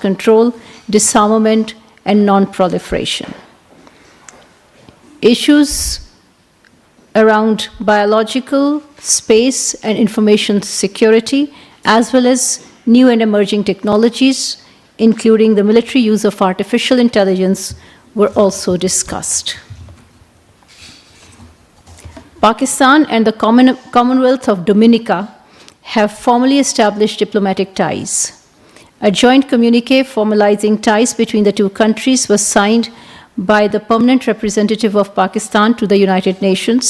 control, disarmament, and non-proliferation. Issues around biological, space, and information security, as well as new and emerging technologies, including the military use of artificial intelligence, were also discussed. Pakistan and the Commonwealth of Dominica have formally established diplomatic ties. A joint communique formalizing ties between the two countries was signed by the permanent representative of Pakistan to the United Nations,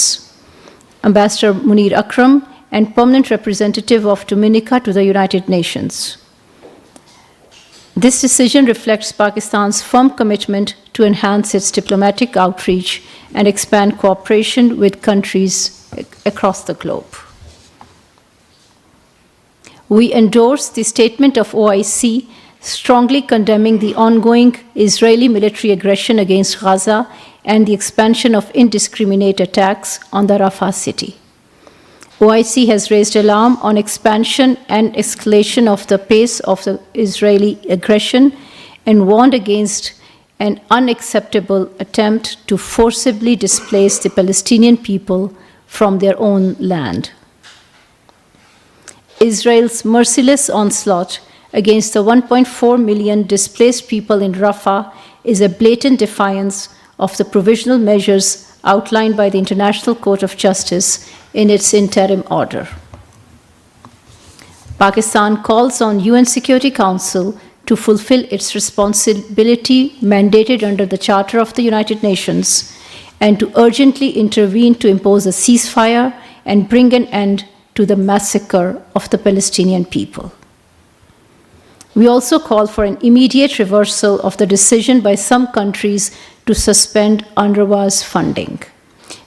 Ambassador Munir Akram, and permanent representative of Dominica to the United Nations. This decision reflects Pakistan's firm commitment to enhance its diplomatic outreach and expand cooperation with countries across the globe. We endorse the statement of OIC strongly condemning the ongoing Israeli military aggression against Gaza and the expansion of indiscriminate attacks on the Rafah city. OIC has raised alarm on expansion and escalation of the pace of the Israeli aggression and warned against an unacceptable attempt to forcibly displace the Palestinian people from their own land. Israel's merciless onslaught against the 1.4 million displaced people in Rafah is a blatant defiance of the provisional measures outlined by the International Court of Justice in its interim order. Pakistan calls on UN Security Council to fulfill its responsibility mandated under the Charter of the United Nations and to urgently intervene to impose a ceasefire and bring an end to the massacre of the Palestinian people. We also call for an immediate reversal of the decision by some countries to suspend UNRWA's funding.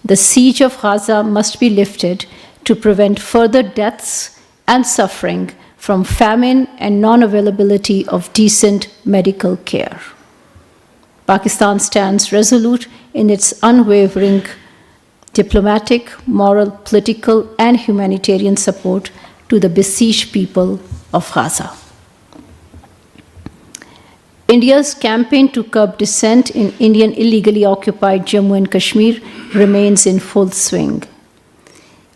The siege of Gaza must be lifted to prevent further deaths and suffering from famine and non-availability of decent medical care. Pakistan stands resolute in its unwavering diplomatic, moral, political, and humanitarian support to the besieged people of Gaza. India's campaign to curb dissent in Indian illegally occupied Jammu and Kashmir remains in full swing.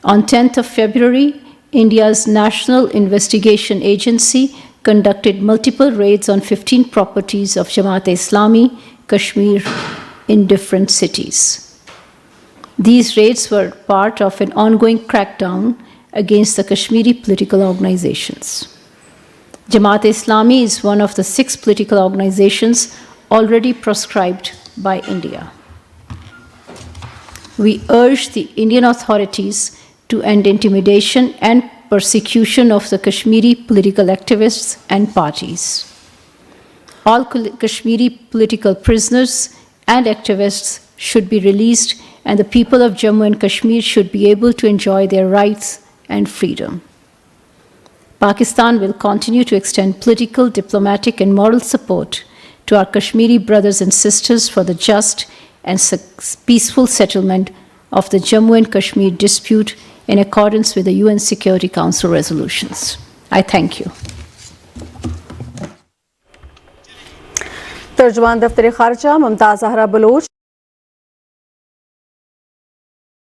On 10th of February, India's National Investigation Agency conducted multiple raids on 15 properties of Jamaat-e-Islami, Kashmir, in different cities. These raids were part of an ongoing crackdown against the Kashmiri political organizations. Jamaat-e-Islami is one of the 6 political organizations already proscribed by India. We urge the Indian authorities to end intimidation and persecution of the Kashmiri political activists and parties. All Kashmiri political prisoners and activists should be released, and the people of Jammu and Kashmir should be able to enjoy their rights and freedom. Pakistan will continue to extend political, diplomatic, and moral support to our Kashmiri brothers and sisters for the just and peaceful settlement of the Jammu and Kashmir dispute in accordance with the UN Security Council resolutions. I thank you. तर्जुमान दफ्तर खारजा Mumtaz Zahra Bloch